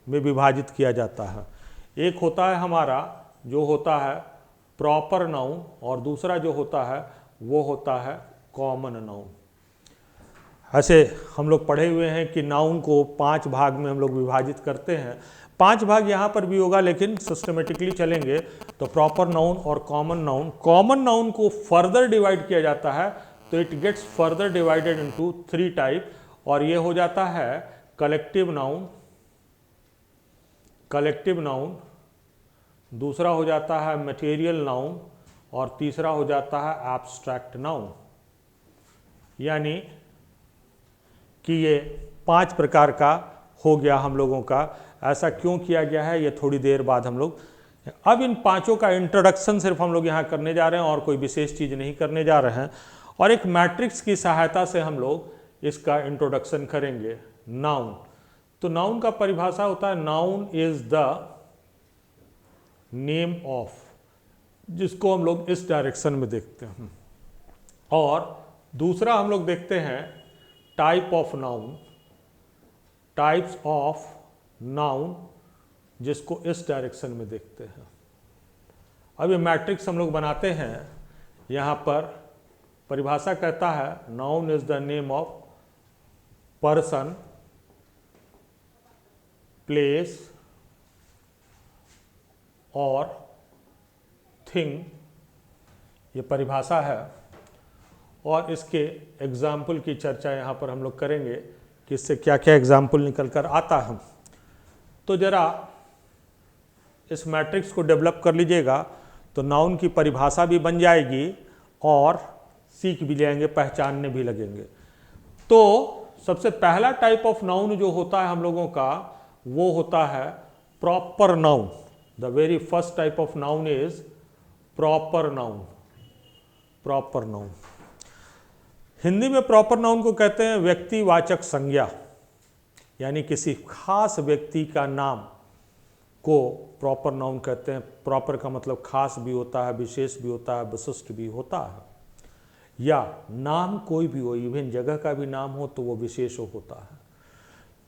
में विभाजित किया जाता है। एक होता है हमारा जो होता है प्रॉपर नाउन, और दूसरा जो होता है वो होता है कॉमन नाउन। ऐसे हम लोग पढ़े हुए हैं कि नाउन को 5 भाग में हम लोग विभाजित करते हैं। 5 भाग यहाँ पर भी होगा, लेकिन सिस्टमेटिकली चलेंगे तो प्रॉपर नाउन और कॉमन नाउन। कॉमन नाउन को फर्दर डिवाइड किया जाता है, तो it gets further divided into 3 type, और ये हो जाता है कलेक्टिव नाउन, कलेक्टिव नाउन, दूसरा हो जाता है मटेरियल नाउन और तीसरा हो जाता है एब्स्ट्रैक्ट नाउन। यानी कि ये 5 प्रकार का हो गया हम लोगों का। ऐसा क्यों किया गया है ये थोड़ी देर बाद हम लोग, अब इन 5 का इंट्रोडक्शन सिर्फ हम लोग यहाँ करने जा रहे हैं और कोई विशेष चीज़ नहीं करने जा रहे हैं, और एक मैट्रिक्स की सहायता से हम लोग इसका इंट्रोडक्शन करेंगे। नाउन, तो नाउन का परिभाषा होता है noun is the name of, जिसको हम लोग इस डायरेक्शन में देखते हैं। और दूसरा हम लोग देखते हैं type of noun, types of noun, जिसको इस डायरेक्शन में देखते हैं। अब ये मैट्रिक्स हम लोग बनाते हैं। यहाँ पर परिभाषा कहता है noun is the name of person, place और थिंग, ये परिभाषा है। और इसके एग्जाम्पल की चर्चा यहाँ पर हम लोग करेंगे कि इससे क्या क्या एग्जाम्पल निकल कर आता है। तो जरा इस मैट्रिक्स को डेवलप कर लीजिएगा तो नाउन की परिभाषा भी बन जाएगी और सीख भी जाएंगे, पहचानने भी लगेंगे। तो सबसे पहला टाइप ऑफ नाउन जो होता है हम लोगों का वो होता है proper noun. The very first type of noun is proper noun. Proper noun, Hindi में प्रॉपर नाउन को कहते हैं व्यक्तिवाचक संज्ञा, यानी किसी खास व्यक्ति का नाम को प्रॉपर नाउन कहते हैं। प्रॉपर का मतलब खास भी होता है, विशेष भी होता है, विशिष्ट भी होता है, या नाम कोई भी हो, इवन जगह का भी नाम हो तो वो विशेष होता है।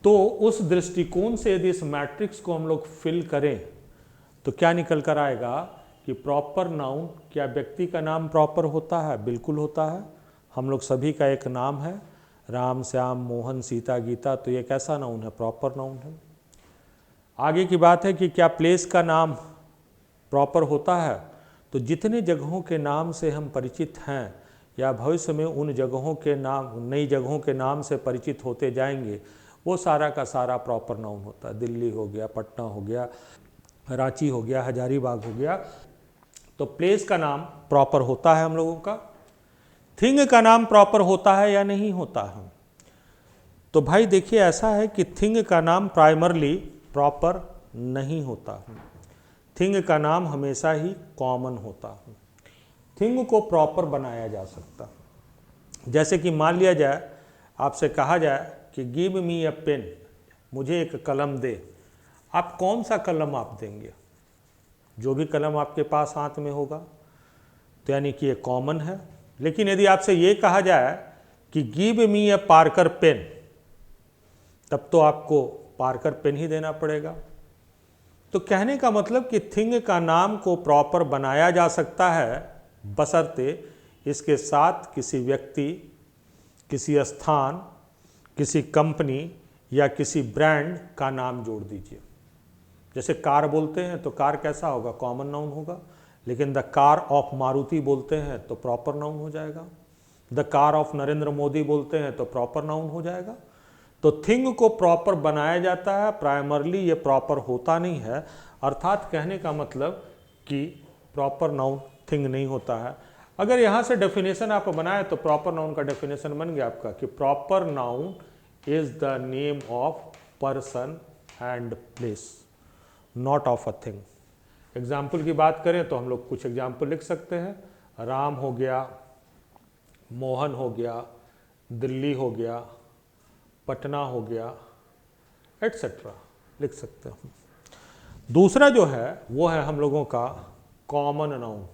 तो उस दृष्टिकोण से यदि इस मैट्रिक्स को हम लोग फिल करें तो क्या निकल कर आएगा कि प्रॉपर नाउन, क्या व्यक्ति का नाम प्रॉपर होता है? बिल्कुल होता है। हम लोग सभी का एक नाम है, राम, श्याम, मोहन, सीता, गीता, तो ये कैसा नाउन है? प्रॉपर नाउन है। आगे की बात है कि क्या प्लेस का नाम प्रॉपर होता है? तो जितने जगहों के नाम से हम परिचित हैं या भविष्य में उन जगहों के नाम, नई जगहों के नाम से परिचित होते जाएंगे, वो सारा का सारा प्रॉपर नाउन होता है। दिल्ली हो गया, पटना हो गया, रांची हो गया, हजारीबाग हो गया, तो प्लेस का नाम प्रॉपर होता है हम लोगों का। थिंग का नाम प्रॉपर होता है या नहीं होता है? तो भाई देखिए, ऐसा है कि थिंग का नाम प्राइमरली प्रॉपर नहीं होता है। थिंग का नाम हमेशा ही कॉमन होता है। थिंग को प्रॉपर बनाया जा सकता, जैसे कि मान लिया जाए, आपसे कहा जाए कि गिव मी अ पेन, मुझे एक कलम दे। आप कौन सा कलम आप देंगे? जो भी कलम आपके पास हाथ में होगा, तो यानी कि ये कॉमन है। लेकिन यदि आपसे ये कहा जाए कि गिव मी अ पार्कर पेन, तब तो आपको पार्कर पेन ही देना पड़ेगा। तो कहने का मतलब कि थिंग का नाम को प्रॉपर बनाया जा सकता है, बशर्ते इसके साथ किसी व्यक्ति, किसी स्थान, किसी कंपनी या किसी ब्रांड का नाम जोड़ दीजिए। जैसे कार बोलते हैं तो कार कैसा होगा? कॉमन नाउन होगा। लेकिन द कार ऑफ मारुति बोलते हैं तो प्रॉपर नाउन हो जाएगा। The car of Narendra Modi बोलते हैं तो प्रॉपर नाउन हो जाएगा। तो थिंग को प्रॉपर बनाया जाता है, प्राइमरली ये प्रॉपर होता नहीं है। अर्थात कहने का मतलब कि प्रॉपर नाउन थिंग नहीं होता है। अगर यहाँ से डेफिनेशन आप बनाए तो प्रॉपर नाउन का डेफिनेशन बन गया आपका कि proper noun is the name of person and place, not of a thing. Example की बात करें तो हम लोग कुछ एग्जाम्पल लिख सकते हैं। राम हो गया, मोहन हो गया, दिल्ली हो गया, पटना हो गया, एटसेट्रा लिख सकते हैं। दूसरा जो है वो है हम लोगों का common noun.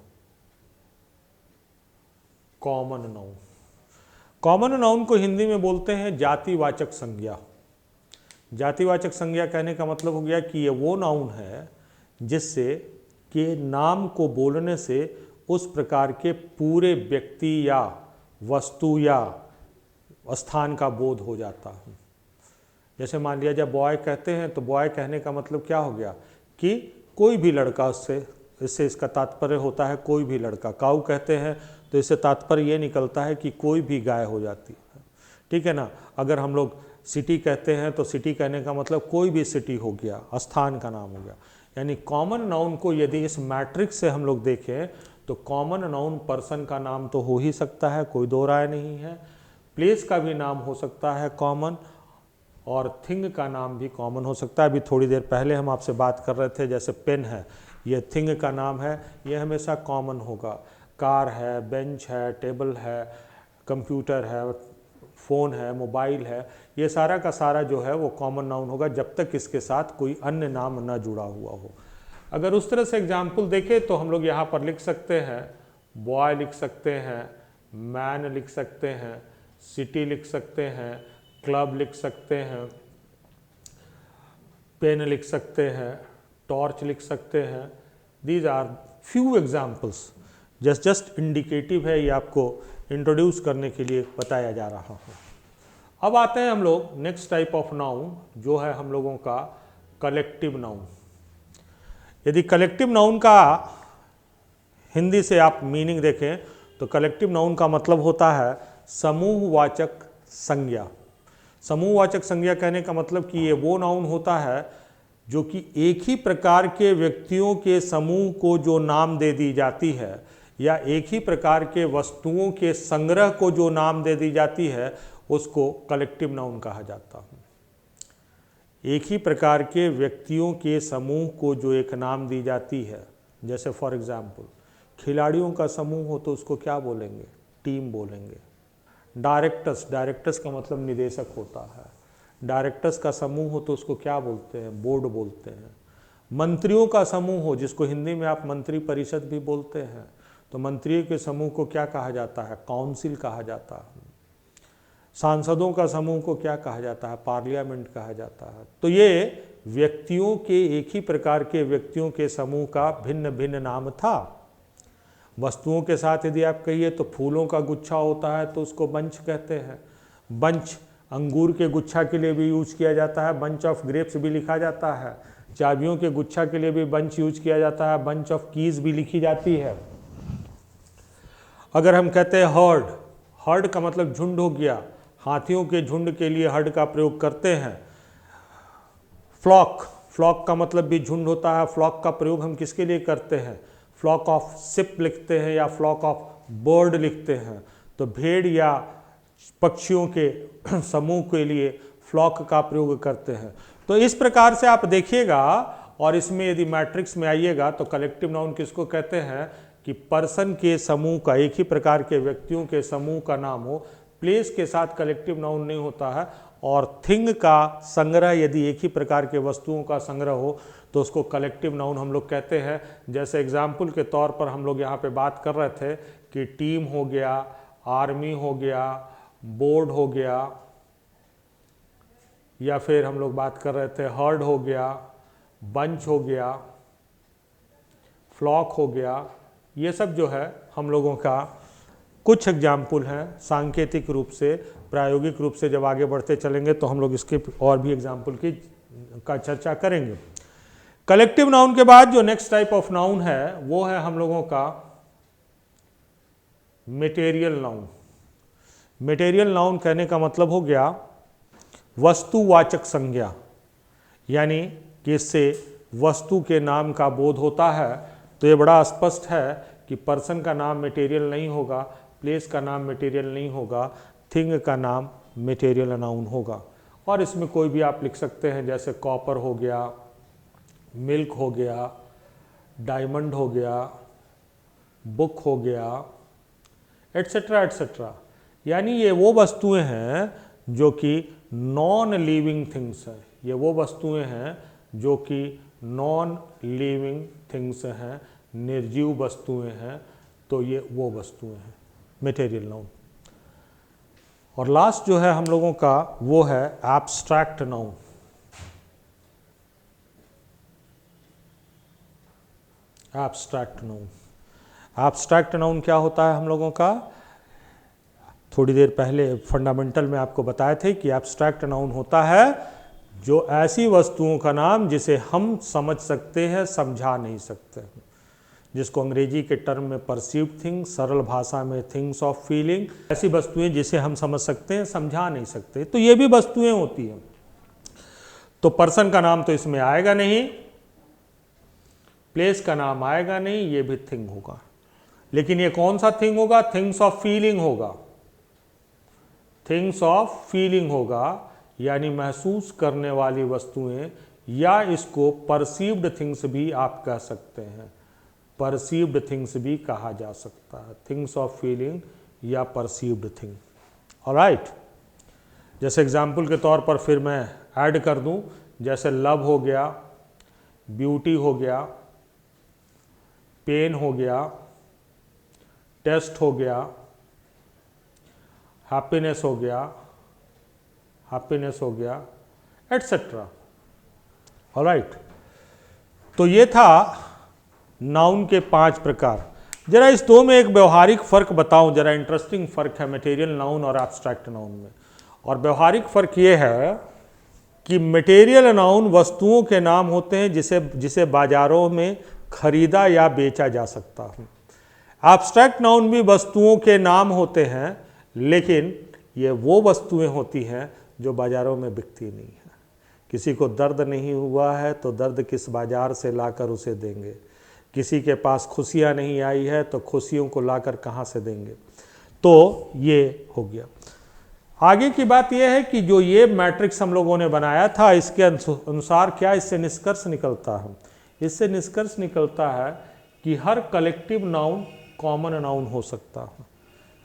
Common noun, common noun को हिंदी में बोलते हैं जातिवाचक संज्ञा। जातिवाचक संज्ञा कहने का मतलब हो गया कि ये वो नाउन है जिससे कि नाम को बोलने से उस प्रकार के पूरे व्यक्ति या वस्तु या स्थान का बोध हो जाता है। जैसे मान लिया जाए बॉय कहते हैं तो बॉय कहने का मतलब क्या हो गया कि कोई भी लड़का, उससे इससे इसका तात्पर्य होता है कोई भी लड़का। काऊ कहते हैं तो इससे तात्पर्य ये निकलता है कि कोई भी गाय हो जाती है, ठीक है ना। अगर हम लोग सिटी कहते हैं तो सिटी कहने का मतलब कोई भी सिटी हो गया, स्थान का नाम हो गया। यानी कॉमन नाउन को यदि इस मैट्रिक्स से हम लोग देखें तो कॉमन नाउन पर्सन का नाम तो हो ही सकता है, कोई दो राय नहीं है। प्लेस का भी नाम हो सकता है कॉमन, और थिंग का नाम भी कॉमन हो सकता है। अभी थोड़ी देर पहले हम आपसे बात कर रहे थे, जैसे पेन है, ये थिंग का नाम है, ये हमेशा कॉमन होगा। कार है, बेंच है, टेबल है, कंप्यूटर है, फ़ोन है, मोबाइल है, ये सारा का सारा जो है वो कॉमन नाउन होगा जब तक इसके साथ कोई अन्य नाम न जुड़ा हुआ हो। अगर उस तरह से एग्जाम्पल देखें तो हम लोग यहाँ पर लिख सकते हैं बॉय लिख सकते हैं, मैन लिख सकते हैं, सिटी लिख सकते हैं, क्लब लिख सकते हैं, पेन लिख सकते हैं, टॉर्च लिख सकते हैं। These are few examples, just indicative है, ये आपको इंट्रोड्यूस करने के लिए बताया जा रहा है। अब आते हैं हम लोग नेक्स्ट टाइप ऑफ नाउन, जो है हम लोगों का कलेक्टिव नाउन। यदि कलेक्टिव नाउन का हिंदी से आप मीनिंग देखें तो कलेक्टिव नाउन का मतलब होता है समूहवाचक संज्ञा। समूहवाचक संज्ञा कहने का मतलब कि ये वो नाउन होता है जो कि एक ही प्रकार के व्यक्तियों के समूह को जो नाम दे दी जाती है, या एक ही प्रकार के वस्तुओं के संग्रह को जो नाम दे दी जाती है, उसको कलेक्टिव नाउन कहा जाता है। एक ही प्रकार के व्यक्तियों के समूह को जो एक नाम दी जाती है, जैसे फॉर एग्जाम्पल खिलाड़ियों का समूह हो तो उसको क्या बोलेंगे? टीम बोलेंगे। डायरेक्टर्स का मतलब निदेशक होता है। डायरेक्टर्स का समूह हो तो उसको क्या बोलते हैं? बोर्ड बोलते हैं। मंत्रियों का समूह हो, जिसको हिंदी में आप मंत्री परिषद भी बोलते हैं, तो मंत्रियों के समूह को क्या कहा जाता है? काउंसिल कहा जाता है। सांसदों का समूह को क्या कहा जाता है? पार्लियामेंट कहा जाता है। तो ये व्यक्तियों के, एक ही प्रकार के व्यक्तियों के समूह का भिन्न भिन्न नाम था। वस्तुओं के साथ यदि आप कहिए तो फूलों का गुच्छा होता है तो उसको बंच कहते हैं। बंच अंगूर के गुच्छा के लिए भी यूज किया जाता है, बंच ऑफ ग्रेप्स भी लिखा जाता है। चाबियों के गुच्छा के लिए भी बंच यूज किया जाता है, बंच ऑफ कीज भी लिखी जाती है। अगर हम कहते हैं हर्ड, हर्ड का मतलब झुंड हो गया, हाथियों के झुंड के लिए हर्ड का प्रयोग करते हैं। फ्लॉक, फ्लॉक का मतलब भी झुंड होता है। फ्लॉक का प्रयोग हम किसके लिए करते हैं? फ्लॉक ऑफ शिप लिखते हैं या फ्लॉक ऑफ बर्ड लिखते हैं, तो भेड़ या पक्षियों के समूह के लिए फ्लॉक का प्रयोग करते हैं। तो इस प्रकार से आप देखिएगा, और इसमें यदि मैट्रिक्स में आइएगा तो कलेक्टिव नाउन किसको कहते हैं कि पर्सन के समूह का, एक ही प्रकार के व्यक्तियों के समूह का नाम हो। प्लेस के साथ कलेक्टिव नाउन नहीं होता है। और थिंग का संग्रह, यदि एक ही प्रकार के वस्तुओं का संग्रह हो तो उसको कलेक्टिव नाउन हम लोग कहते हैं। जैसे एग्जाम्पल के तौर पर हम लोग यहाँ पे बात कर रहे थे कि टीम हो गया, आर्मी हो गया, बोर्ड हो गया, या फिर हम लोग बात कर रहे थे हर्ड हो गया, बंच हो गया, फ्लॉक हो गया। ये सब जो है हम लोगों का कुछ एग्जाम्पल हैं। सांकेतिक रूप से, प्रायोगिक रूप से जब आगे बढ़ते चलेंगे तो हम लोग इसके और भी एग्जाम्पल का चर्चा करेंगे। कलेक्टिव नाउन के बाद जो नेक्स्ट टाइप ऑफ नाउन है वो है हम लोगों का मटेरियल नाउन। मटेरियल नाउन कहने का मतलब हो गया वस्तुवाचक संज्ञा, यानी कि इससे वस्तु के नाम का बोध होता है। तो ये बड़ा स्पष्ट है कि पर्सन का नाम मटेरियल नहीं होगा, प्लेस का नाम मटेरियल नहीं होगा, थिंग का नाम मटेरियल नाउन होगा। और इसमें कोई भी आप लिख सकते हैं, जैसे कॉपर हो गया, मिल्क हो गया, डायमंड हो गया, बुक हो गया, एट्सेट्रा एट्सेट्रा। यानी ये वो वस्तुएं हैं जो कि नॉन लिविंग थिंग्स हैं। ये वो वस्तुएं हैं जो कि नॉन लिविंग थिंग्स हैं, निर्जीव वस्तुएं हैं। तो ये वो वस्तुएं हैं मटेरियल नाउन। और लास्ट जो है हम लोगों का वो है abstract noun. Abstract noun, abstract noun क्या होता है हम लोगों का? थोड़ी देर पहले फंडामेंटल में आपको बताए थे कि एब्स्ट्रैक्ट नाउन होता है जो ऐसी वस्तुओं का नाम जिसे हम समझ सकते हैं, समझा नहीं सकते, जिसको अंग्रेजी के टर्म में परसीव्ड थिंग, सरल भाषा में थिंग्स ऑफ फीलिंग। ऐसी वस्तुएं जिसे हम समझ सकते हैं, समझा नहीं सकते, तो ये भी वस्तुएं होती हैं। तो पर्सन का नाम तो इसमें आएगा नहीं, प्लेस का नाम आएगा नहीं, ये भी थिंग होगा। लेकिन ये कौन सा थिंग होगा? थिंग्स ऑफ फीलिंग होगा, थिंग्स ऑफ फीलिंग होगा, यानी महसूस करने वाली वस्तुएं, या इसको परसीव्ड थिंग्स भी आप कह सकते हैं, परसीव्ड थिंग्स भी कहा जा सकता है, थिंग्स ऑफ फीलिंग या परसीव्ड थिंग। ऑलराइट, जैसे एग्जाम्पल के तौर पर फिर मैं ऐड कर दूं, जैसे लव हो गया, ब्यूटी हो गया, पेन हो गया, टेस्ट हो गया, हैप्पीनेस हो गया, हैप्पीनेस हो गया, एटसेट्रा। ऑलराइट, तो ये था नाउन के 5 प्रकार। जरा इस दो में एक व्यवहारिक फर्क बताऊं, जरा इंटरेस्टिंग फर्क है मटेरियल नाउन और एब्स्ट्रैक्ट नाउन में। और व्यवहारिक फर्क ये है कि मटेरियल नाउन वस्तुओं के नाम होते हैं जिसे बाजारों में खरीदा या बेचा जा सकता है। एब्स्ट्रैक्ट नाउन भी वस्तुओं के नाम होते हैं, लेकिन ये वो वस्तुएं होती हैं जो बाजारों में बिकती नहीं है। किसी को दर्द नहीं हुआ है तो दर्द किस बाजार से लाकर उसे देंगे, किसी के पास खुशियां नहीं आई है तो खुशियों को लाकर कहाँ से देंगे। तो ये हो गया। आगे की बात यह है कि जो ये मैट्रिक्स हम लोगों ने बनाया था, इसके अनुसार क्या इससे निष्कर्ष निकलता है? इससे निष्कर्ष निकलता है कि हर कलेक्टिव नाउन कॉमन नाउन हो सकता है,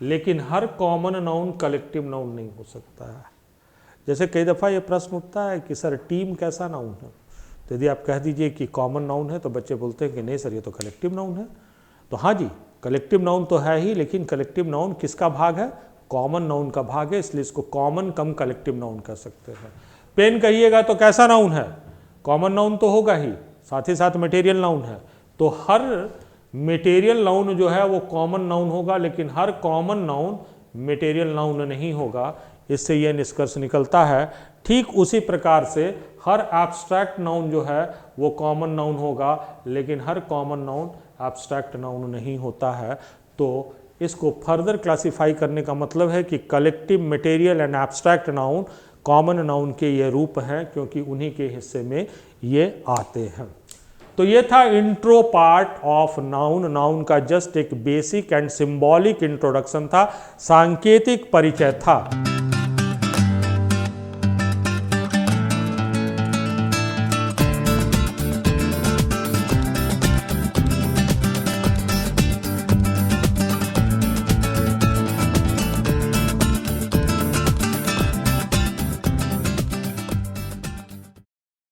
लेकिन हर कॉमन नाउन कलेक्टिव नाउन नहीं हो सकता है। जैसे कई दफ़ा ये प्रश्न उठता है कि सर टीम कैसा नाउन है? तो यदि आप कह दीजिए कि कॉमन नाउन है तो बच्चे बोलते हैं कि नहीं सर ये तो कलेक्टिव नाउन है। तो हाँ जी, कलेक्टिव नाउन तो है ही, लेकिन कलेक्टिव नाउन किसका भाग है? कॉमन नाउन का भाग है, इसलिए इसको कॉमन कम कलेक्टिव नाउन कह सकते हैं। पेन कहिएगा तो कैसा नाउन है? कॉमन नाउन तो होगा ही, साथ ही साथ मटेरियल नाउन है। तो हर मटेरियल नाउन जो है वो कॉमन नाउन होगा, लेकिन हर कॉमन नाउन मटेरियल नाउन नहीं होगा। इससे यह निष्कर्ष निकलता है। ठीक उसी प्रकार से हर एब्स्ट्रैक्ट नाउन जो है वो कॉमन नाउन होगा, लेकिन हर कॉमन नाउन एब्स्ट्रैक्ट नाउन नहीं होता है। तो इसको फर्दर क्लासिफाई करने का मतलब है कि collective, material and abstract noun common noun के ये रूप हैं, क्योंकि उन्हीं के हिस्से में ये आते हैं। तो ये था intro part of noun. Noun का जस्ट एक बेसिक एंड सिंबॉलिक इंट्रोडक्शन था, सांकेतिक परिचय था।